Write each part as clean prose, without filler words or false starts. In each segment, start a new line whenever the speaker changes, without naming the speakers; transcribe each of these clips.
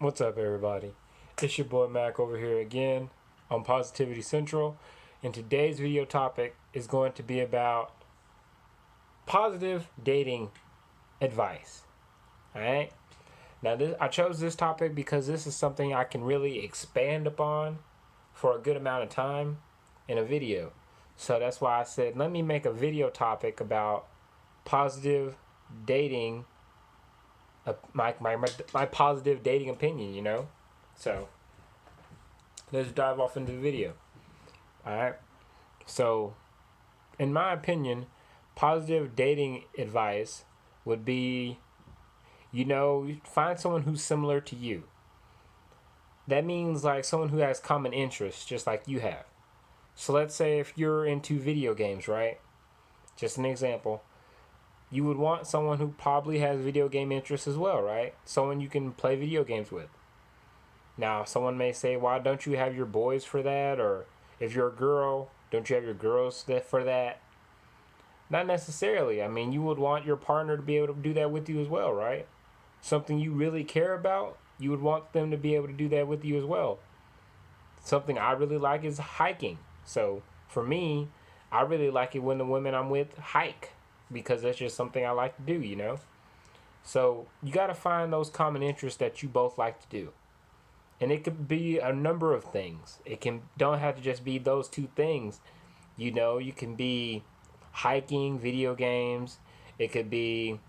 What's up, everybody? It's your boy Mac over here again on Positivity Central, and today's video topic is going to be about positive dating advice. Alright? Now, I chose this topic because this is something I can really expand upon for a good amount of time in a video. So that's why I said, let me make a video topic about positive dating, my positive dating opinion, So, let's dive off into the video. Alright? So, in my opinion, positive dating advice would be, find someone who's similar to you. That means like someone who has common interests, just like you have. So let's say if you're into video games, right? Just an example. You would want someone who probably has video game interests as well, right? Someone you can play video games with. Now, someone may say, why don't you have your boys for that? Or if you're a girl, don't you have your girls for that? Not necessarily. I mean, you would want your partner to be able to do that with you as well, right? Something you really care about, you would want them to be able to do that with you as well. Something I really like is hiking. So, for me, I really like it when the women I'm with hike, because that's just something I like to do. So, you got to find those common interests that you both like to do. And it could be a number of things. Don't have to just be those two things. You can be hiking, video games. It could be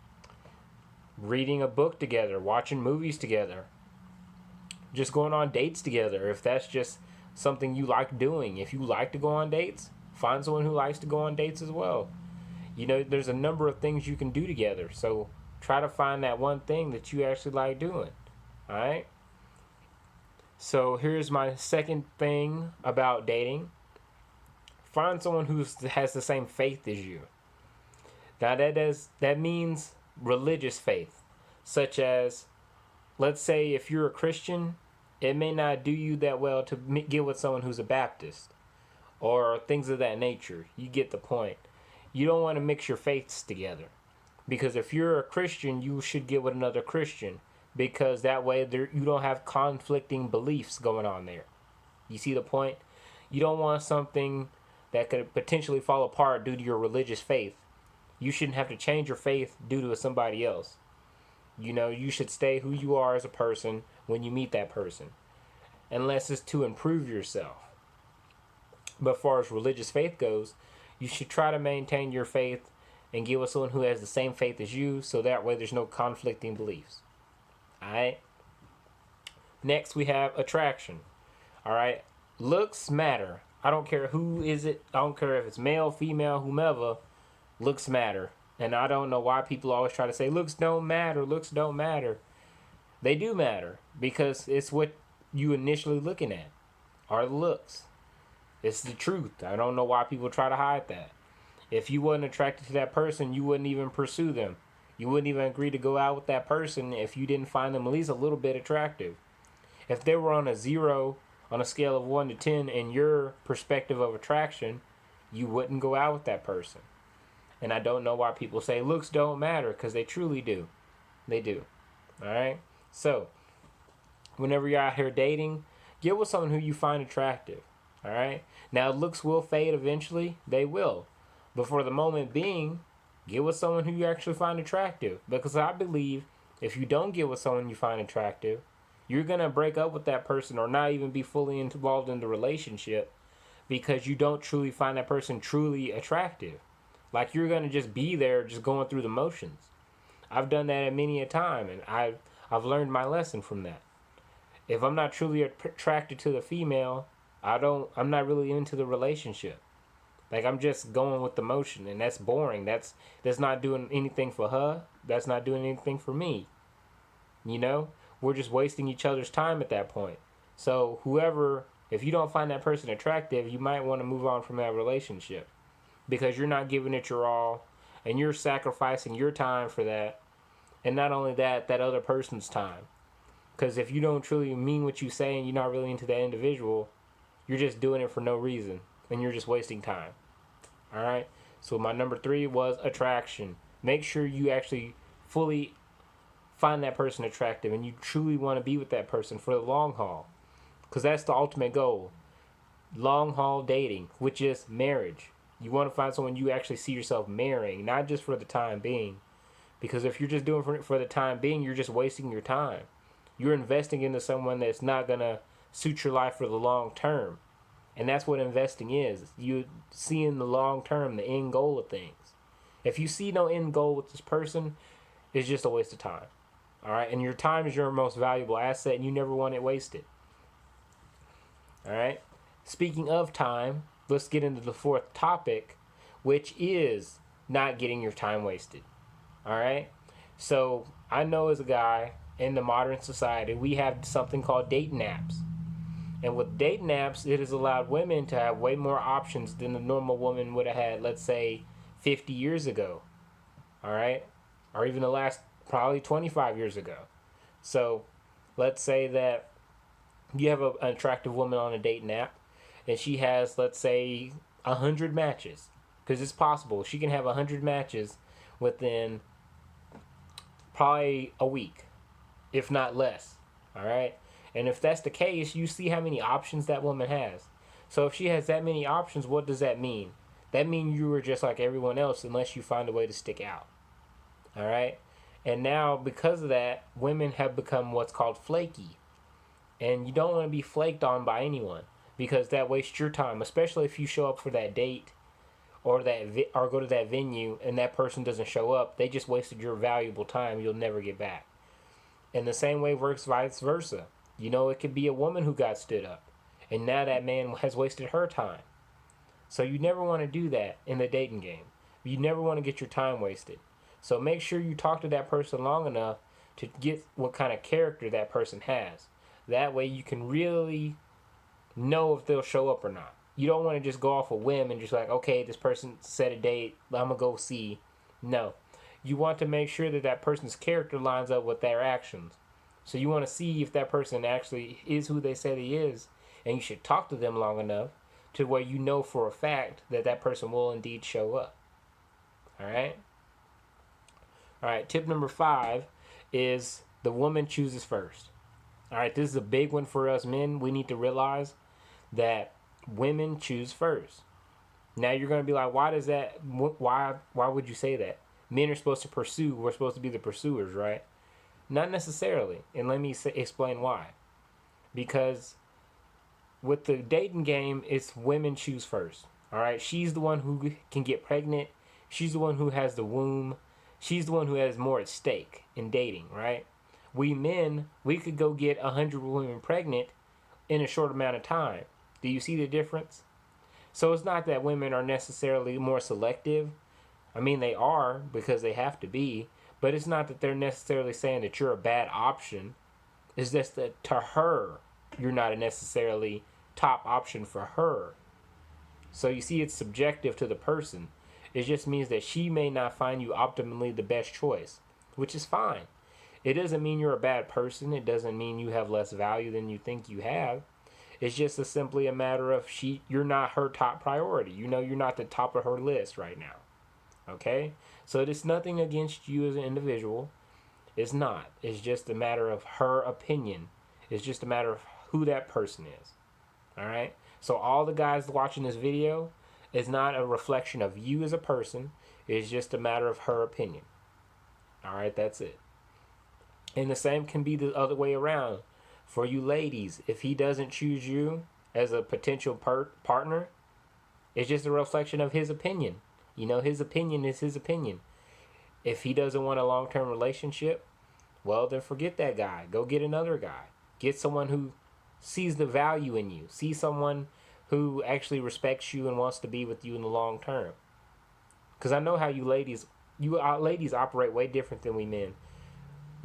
reading a book together, watching movies together, just going on dates together. If that's just something you like doing. If you like to go on dates, find someone who likes to go on dates as well. There's a number of things you can do together. So try to find that one thing that you actually like doing. Alright? So here's my second thing about dating. Find someone who has the same faith as you. Now that means religious faith. Such as, let's say if you're a Christian, it may not do you that well to get with someone who's a Baptist. Or things of that nature. You get the point. You don't want to mix your faiths together. Because if you're a Christian, you should get with another Christian. Because that way you don't have conflicting beliefs going on there. You see the point? You don't want something that could potentially fall apart due to your religious faith. You shouldn't have to change your faith due to somebody else. You should stay who you are as a person when you meet that person. Unless it's to improve yourself. But as far as religious faith goes, you should try to maintain your faith and get with someone who has the same faith as you, so that way there's no conflicting beliefs. Alright? Next we have attraction. Alright? Looks matter. I don't care who is it. I don't care if it's male, female, whomever. Looks matter. And I don't know why people always try to say looks don't matter. Looks don't matter. They do matter. Because it's what you initially looking at. Are the looks. It's the truth. I don't know why people try to hide that. If you wasn't attracted to that person, you wouldn't even pursue them. You wouldn't even agree to go out with that person if you didn't find them at least a little bit attractive. If they were on a 0 on a scale of 1 to 10 in your perspective of attraction, you wouldn't go out with that person. And I don't know why people say looks don't matter, because they truly do. They do. Alright? So, whenever you're out here dating, get with someone who you find attractive. Alright? Now, looks will fade eventually. They will. But for the moment being, get with someone who you actually find attractive. Because I believe if you don't get with someone you find attractive, you're going to break up with that person or not even be fully involved in the relationship because you don't truly find that person truly attractive. Like you're going to just be there just going through the motions. I've done that many a time, and I've learned my lesson from that. If I'm not truly attracted to the female, I'm not really into the relationship. Like I'm just going with the motion, and that's boring. That's not doing anything for her. That's not doing anything for me. We're just wasting each other's time at that point. So if you don't find that person attractive, you might want to move on from that relationship. Because you're not giving it your all, and you're sacrificing your time for that. And not only that other person's time. Because if you don't truly mean what you say and you're not really into that individual, you're just doing it for no reason. And you're just wasting time. Alright? So my number 3 was attraction. Make sure you actually fully find that person attractive and you truly want to be with that person for the long haul. Because that's the ultimate goal. Long haul dating, which is marriage. You want to find someone you actually see yourself marrying, not just for the time being. Because if you're just doing it for the time being, you're just wasting your time. You're investing into someone that's not going to suit your life for the long term. And that's what investing is. You seeing the long term, the end goal of things. If you see no end goal with this person, it's just a waste of time. All right? And your time is your most valuable asset, and you never want it wasted. All right? Speaking of time, let's get into the fourth topic, which is not getting your time wasted. All right? So I know as a guy in the modern society, we have something called dating apps. And with dating apps, it has allowed women to have way more options than the normal woman would have had, let's say, 50 years ago. All right? Or even the last probably 25 years ago. So let's say that you have an attractive woman on a dating app and she has, let's say, 100 matches. Because it's possible. She can have 100 matches within probably a week, if not less. All right? And if that's the case, you see how many options that woman has. So if she has that many options, what does that mean? That means you are just like everyone else unless you find a way to stick out. All right? And now, because of that, women have become what's called flaky. And you don't want to be flaked on by anyone because that wastes your time, especially if you show up for that date or or go to that venue and that person doesn't show up. They just wasted your valuable time you'll never get back. And the same way works vice versa. You know, it could be a woman who got stood up, and now that man has wasted her time. So you never want to do that in the dating game. You never want to get your time wasted. So make sure you talk to that person long enough to get what kind of character that person has. That way you can really know if they'll show up or not. You don't want to just go off a whim and just like, okay, this person set a date, I'm going to go see. No. You want to make sure that that person's character lines up with their actions. So you want to see if that person actually is who they said he is, and you should talk to them long enough to where you know for a fact that that person will indeed show up. All right? All right, tip number 5 is the woman chooses first. All right, this is a big one for us men. We need to realize that women choose first. Now you're going to be like, why does that, why would you say that? Men are supposed to pursue, we're supposed to be the pursuers, right? Not necessarily, and let me explain why. Because with the dating game, it's women choose first. All right, she's the one who can get pregnant. She's the one who has the womb. She's the one who has more at stake in dating, right? We men, we could go get 100 women pregnant in a short amount of time. Do you see the difference? So it's not that women are necessarily more selective. I mean, they are because they have to be. But it's not that they're necessarily saying that you're a bad option. It's just that to her, you're not a necessarily top option for her. So you see, it's subjective to the person. It just means that she may not find you optimally the best choice, which is fine. It doesn't mean you're a bad person. It doesn't mean you have less value than you think you have. It's just simply a matter of you're not her top priority. You know, you're not the top of her list right now. Okay? So it's nothing against you as an individual. It's not. It's just a matter of her opinion. It's just a matter of who that person is. All right? So all the guys watching this video is not a reflection of you as a person. It's just a matter of her opinion. All right? That's it. And the same can be the other way around. For you ladies, if he doesn't choose you as a potential partner, it's just a reflection of his opinion. You know, his opinion is his opinion. If he doesn't want a long-term relationship, well, then forget that guy. Go get another guy. Get someone who sees the value in you. See someone who actually respects you and wants to be with you in the long term. Because I know how you ladies operate way different than we men.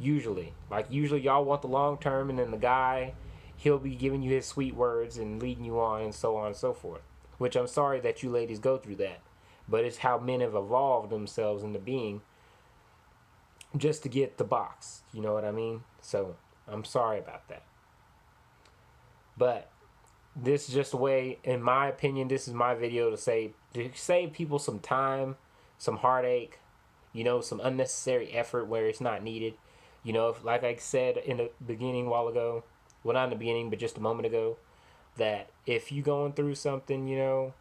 Usually. Like, usually y'all want the long term, and then the guy, he'll be giving you his sweet words and leading you on and so on and so forth. Which I'm sorry that you ladies go through that. But it's how men have evolved themselves into being just to get the box. You know what I mean? So, I'm sorry about that. But this is just a way, in my opinion, this is my video to save people some time, some heartache, you know, some unnecessary effort where it's not needed. You know, if, like I said in the beginning a while ago, well, not in the beginning, but just a moment ago, that if you going through something, you know,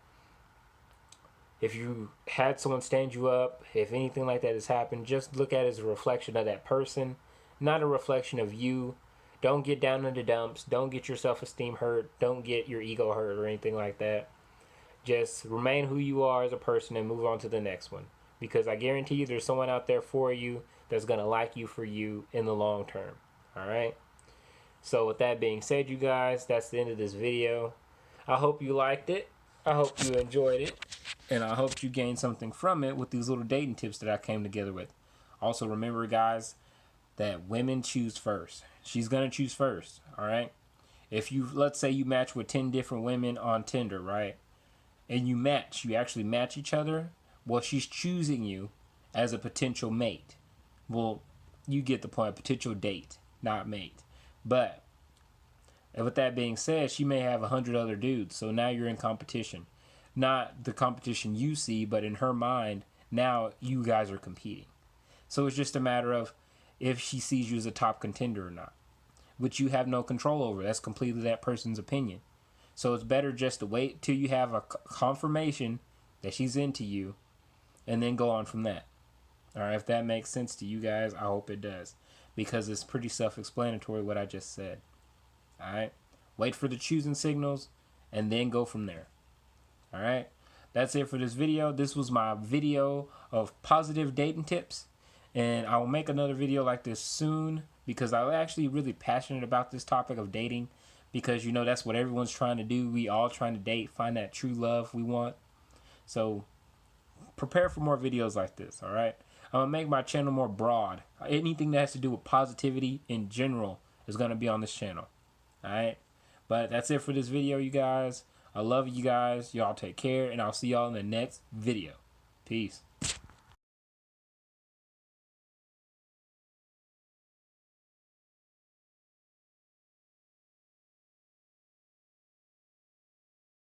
if you had someone stand you up, if anything like that has happened, just look at it as a reflection of that person, not a reflection of you. Don't get down in the dumps. Don't get your self-esteem hurt. Don't get your ego hurt or anything like that. Just remain who you are as a person and move on to the next one. Because I guarantee you there's someone out there for you that's going to like you for you in the long term. All right? So with that being said, you guys, that's the end of this video. I hope you liked it. I hope you enjoyed it. And I hope you gained something from it with these little dating tips that I came together with. Also, remember, guys, that women choose first. She's going to choose first, all right? If you, let's say you match with 10 different women on Tinder, right? And you actually match each other. Well, she's choosing you as a potential mate. Well, you get the point, potential date, not mate. But with that being said, she may have 100 other dudes, so now you're in competition. Not the competition you see, but in her mind, now you guys are competing. So it's just a matter of if she sees you as a top contender or not, which you have no control over. That's completely that person's opinion. So it's better just to wait till you have a confirmation that she's into you and then go on from that. All right, if that makes sense to you guys, I hope it does, because it's pretty self-explanatory what I just said. All right, wait for the choosing signals and then go from there. All right, that's it for this video. This was my video of positive dating tips, and I will make another video like this soon because I'm actually really passionate about this topic of dating, because you know that's what everyone's trying to do. We all trying to date, find that true love we want. So prepare for more videos like this. All right, I'm gonna make my channel more broad. Anything that has to do with positivity in general is gonna be on this channel. All right, but that's it for this video, you guys. I love you guys. Y'all take care, and I'll see y'all in the next video. Peace.